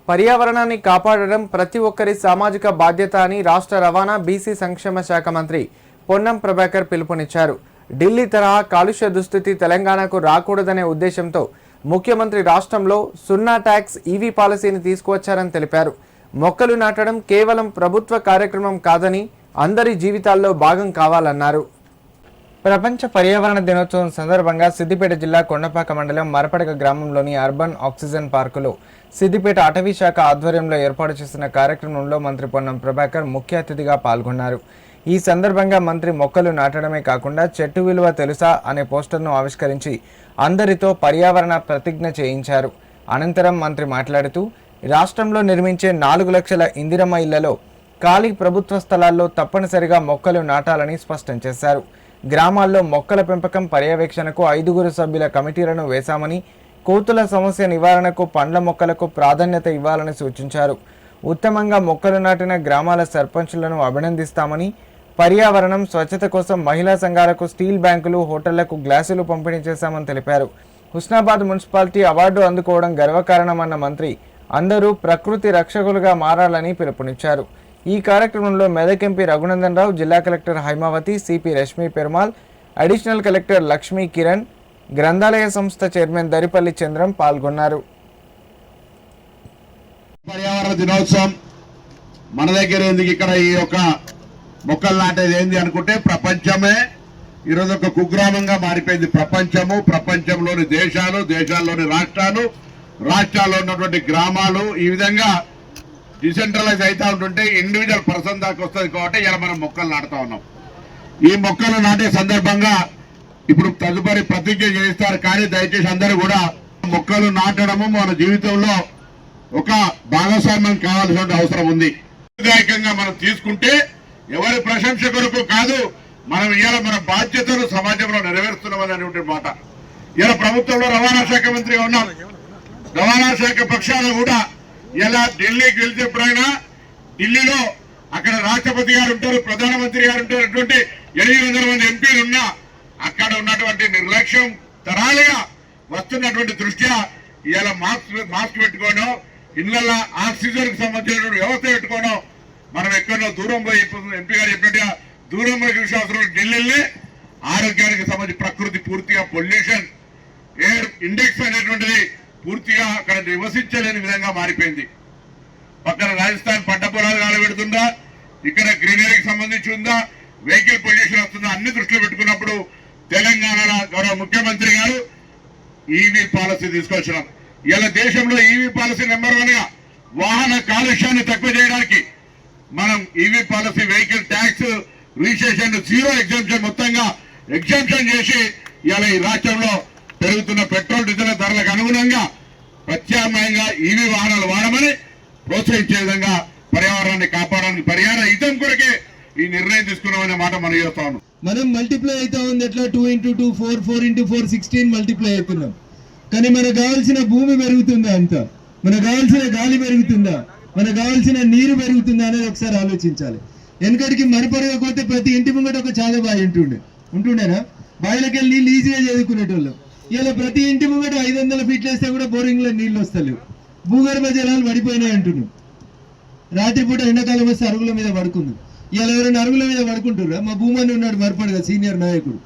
పర్యావరణాన్ని కాపాడడం ప్రతి ఒక్కరి సామాజిక బాధ్యత అని రాష్ట్ర రవాణా బీసీ సంక్షేమ శాఖ మంత్రి పొన్నం ప్రభాకర్ పిలుపునిచ్చారు. ఢిల్లీ తరహా కాలుష్య దుస్థితి తెలంగాణకు రాకూడదనే ఉద్దేశంతో ముఖ్యమంత్రి రాష్ట్రంలో సున్నా ట్యాక్స్ ఈవీ పాలసీని తీసుకువచ్చారని తెలిపారు. మొక్కలు నాటడం కేవలం ప్రభుత్వ కార్యక్రమం కాదని అందరి జీవితాల్లో భాగం కావాలన్నారు. ప్రపంచ పర్యావరణ దినోత్సవం సందర్భంగా సిద్దిపేట జిల్లా కొండపాక మండలం మరపడక గ్రామంలోని అర్బన్ ఆక్సిజన్ పార్కులో సిద్దిపేట అటవీ శాఖ ఆధ్వర్యంలో ఏర్పాటు చేసిన కార్యక్రమంలో మంత్రి పొన్నం ప్రభాకర్ ముఖ్య అతిథిగా పాల్గొన్నారు. ఈ సందర్భంగా మంత్రి మొక్కలు నాటడమే కాకుండా చెట్టు విలువ తెలుసా అనే పోస్టర్ను ఆవిష్కరించి అందరితో పర్యావరణ ప్రతిజ్ఞ చేయించారు. అనంతరం మంత్రి మాట్లాడుతూ రాష్ట్రంలో నిర్మించే 4 లక్షల ఇందిరమ్మ ఇళ్లలో ఖాళీ ప్రభుత్వ స్థలాల్లో తప్పనిసరిగా మొక్కలు నాటాలని స్పష్టం చేశారు. గ్రామాల్లో మొక్కల పెంపకం పర్యవేక్షణకు 5 సభ్యుల కమిటీలను వేశామని, కోతుల సమస్య నివారణకు పండ్ల మొక్కలకు ప్రాధాన్యత ఇవ్వాలని సూచించారు. ఉత్తమంగా మొక్కలు నాటిన గ్రామాల సర్పంచులను అభినందిస్తామని, పర్యావరణం స్వచ్ఛత కోసం మహిళా సంఘాలకు స్టీల్ బ్యాంకులు, హోటళ్లకు గ్లాసులు పంపిణీ చేశామని తెలిపారు. హుస్నాబాద్ మున్సిపాలిటీ అవార్డు అందుకోవడం గర్వకారణమన్న మంత్రి అందరూ ప్రకృతి రక్షకులుగా మారాలని పిలుపునిచ్చారు. ఈ కార్యక్రమంలో మెదక్ ఎంపీ రఘునందన్ రావు, జిల్లా collector Haimavathi, CP Rashmi Perumal, additional collector Lakshmi Kiran, గ్రంథాలయ సంస్థ చైర్మన్ దరిపల్లి చంద్రం పాల్గొన్నారు. పర్యావరణ దినోత్సవం మన దగ్గర ఎందుకు, ఇక్కడ ఈ యొక్క మొక్కలు నాటేది ఏంది అనుకుంటే ప్రపంచమే ఈరోజు ఒక కుగ్రామంగా మారిపోయింది. ప్రపంచంలోని దేశాలు, దేశాల్లోని రాష్ట్రాలు, రాష్ట్రాల్లో ఉన్నటువంటి గ్రామాలు ఈ విధంగా డిసెంట్రలైజ్ అవుతా ఉంటుంటే ఇండివిజువల్ పర్సన్ దాకా వస్తుంది. కాబట్టి ఇలా మనం మొక్కలు నాటుతా ఉన్నాం. ఈ మొక్కలు నాటే సందర్భంగా ఇప్పుడు తదుపరి ప్రతిజ్ఞ చేస్తారు. కానీ దయచేసి అందరూ కూడా మొక్కలు నాటడము మన జీవితంలో ఒక భాగస్వామ్యం కావాల్సిన అవసరం ఉంది. దాయకంగా మనం తీసుకుంటే ఎవరి ప్రశంస కొరకు కాదు, మనం ఇవాళ మన బాధ్యతలు సమాజంలో నెరవేరుస్తున్నామని అనేటువంటి మాట. ఇలా ప్రభుత్వంలో రవాణా శాఖ మంత్రిగా ఉన్నాం. రవాణా శాఖ పక్షాలు కూడా ఇలా ఢిల్లీకి వెళ్తేప్పుడైనా ఢిల్లీలో అక్కడ రాష్ట్రపతి గారు ఉంటారు, ప్రధానమంత్రి గారు ఉంటారు, అటువంటి 800 మంది ఎంపీలు ఉన్నా అక్కడ ఉన్నటువంటి నిర్లక్ష్యం తరాలుగా వస్తున్నటువంటి దృష్ట్యా ఇలా మాస్క్ పెట్టుకోవడం, ఇళ్లలో ఆక్సిజన్ కు సంబంధించిన వ్యవస్థ పెట్టుకోవడం, మనం ఎక్కడో దూరం పోయి ఎంపీ గారు చెప్పినట్టుగా దూరం పోయి చూసే అవసరం. ఢిల్లీలో ఆరోగ్యానికి సంబంధించి ప్రకృతి పూర్తిగా పొల్యూషన్ ఎయిర్ ఇండెక్స్ అనేటువంటిది పూర్తిగా అక్కడ నివసించలేని విధంగా మారిపోయింది. పక్కన రాజస్థాన్ పంట పొలాలు కాలబెడుతుందా, ఇక్కడ గ్రీనరీకి సంబంధించి ఉందా, వెహికల్ పొల్యూషన్ వస్తుందా, అన్ని దృష్టిలో పెట్టుకున్నప్పుడు తెలంగాణలో గౌరవ ముఖ్యమంత్రి గారు ఈవీ పాలసీ తీసుకొచ్చినాం. ఇలా దేశంలో ఈవీ పాలసీ నెంబర్ 1 గా వాహన కాలుష్యాన్ని తక్కువ చేయడానికి మనం EV policy, vehicle tax, registration, 0 exemption మొత్తంగా ఎగ్జామ్షన్ చేసి ఇలా ఈ రాష్ట్రంలో పెరుగుతున్న పెట్రోల్, డీజిల్ ధరలకు అనుగుణంగా ప్రత్యామ్నాయంగా ఈవీ వాహనాలు వాడమని ప్రోత్సహించే విధంగా పర్యావరణాన్ని కాపాడడానికి పర్యావరణ హితం కొరకే ఈ నిర్ణయం తీసుకున్నామనే మాట మనం చేస్తాము. మనం మల్టిప్లై అవుతా ఉంది. ఎట్లా 2 × 2 4, 4 × 4 16 మల్టిప్లై అవుతున్నాం. కానీ మనకు కావాల్సిన భూమి పెరుగుతుందా, అంత మనకు కావాల్సిన గాలి పెరుగుతుందా, మనకు కావాల్సిన నీరు పెరుగుతుందా అనేది ఒకసారి ఆలోచించాలి. వెనకడికి మరపరగకపోతే ప్రతి ఇంటి ముంగట ఒక చాద బావి ఉంటుండేనా? బావిలోకి వెళ్ళి నీళ్ళు ఈజీగా చదువుకునేటోళ్ళు. ఇలా ప్రతి ఇంటి ముంగట 500 ఫీట్లు వేస్తే కూడా బోరింగ్ లో నీళ్లు వస్తలేవు. భూగర్భ జలాలు పడిపోయినాయి అంటున్నాం. రాత్రిపూట ఎండాకాలం వస్తే అరుగుల మీద పడుకుంది. ఇలా ఎవరైనా అరుగుల మీద పడుకుంటున్నారా? మా భూమని ఉన్నాడు మరపడగా సీనియర్ నాయకుడు.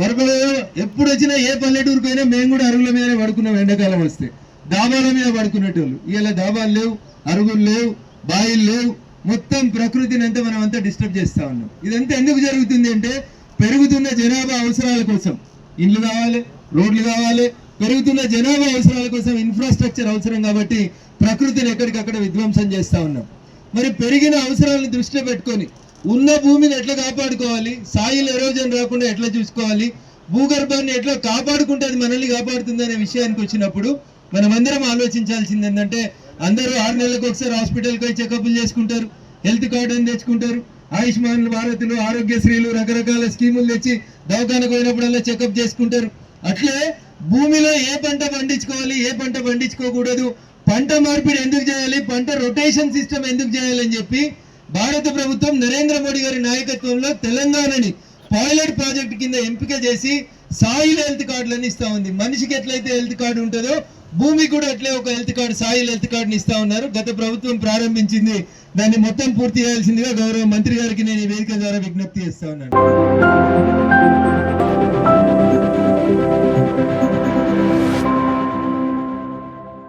మరపడగా ఎప్పుడు వచ్చినా ఏ పల్లెటూరుకు అయినా మేము కూడా అరుగుల మీదనే పడుకున్నాం. ఎండాకాలం వస్తే డాబాల మీద పడుకునేటోళ్ళు. ఇలా డాబాలు లేవు, అరుగులు లేవు, బాయిలు లేవు. మొత్తం ప్రకృతిని అంతా మనం అంతా డిస్టర్బ్ చేస్తా ఉన్నాం. ఇదంతా ఎందుకు జరుగుతుంది అంటే పెరుగుతున్న జనాభా అవసరాల కోసం ఇండ్లు కావాలి, రోడ్లు కావాలి. పెరుగుతున్న జనాభా అవసరాల కోసం ఇన్ఫ్రాస్ట్రక్చర్ అవసరం. కాబట్టి ప్రకృతిని ఎక్కడికక్కడ విధ్వంసం చేస్తా ఉన్నాం. మరి పెరిగిన అవసరాలను దృష్టిలో పెట్టుకొని ఉన్న భూమిని ఎట్లా కాపాడుకోవాలి, సాయిల్ ఎరోజన్ రాకుండా ఎట్లా చూసుకోవాలి, భూగర్భాన్ని ఎట్లా కాపాడుకుంటే అది మనల్ని కాపాడుతుంది అనే విషయానికి వచ్చినప్పుడు మనమందరం ఆలోచించాల్సింది ఏంటంటే, అందరూ 6 నెలలకు ఒకసారి హాస్పిటల్కి పోయి చెకప్లు చేసుకుంటారు, హెల్త్ కార్డు అని తెచ్చుకుంటారు, ఆయుష్మాన్ భారత్లు, ఆరోగ్యశ్రీలు, రకరకాల స్కీములు తెచ్చి దవాఖానకు పోయినప్పుడల్లా చెకప్ చేసుకుంటారు. అట్లే భూమిలో ఏ పంట పండించుకోవాలి, ఏ పంట పండించుకోకూడదు, పంట మార్పిడి ఎందుకు చేయాలి, పంట రొటేషన్ సిస్టమ్ ఎందుకు చేయాలని చెప్పి భారత ప్రభుత్వం నరేంద్ర మోడీ గారి నాయకత్వంలో తెలంగాణని పైలట్ ప్రాజెక్ట్ కింద ఎంపిక చేసి సాయిల్ హెల్త్ కార్డులని ఇస్తా ఉంది. మనిషికి ఎట్లయితే హెల్త్ కార్డు ఉంటుందో భూమికి కూడా అట్లే ఒక హెల్త్ కార్డు, సాయిల్ హెల్త్ కార్డుని ఇస్తా ఉన్నారు. గత ప్రభుత్వం ప్రారంభించింది, దాన్ని మొత్తం పూర్తి చేయాల్సిందిగా గౌరవ మంత్రి గారికి నేను ఈ వేదిక ద్వారా విజ్ఞప్తి చేస్తా ఉన్నాను.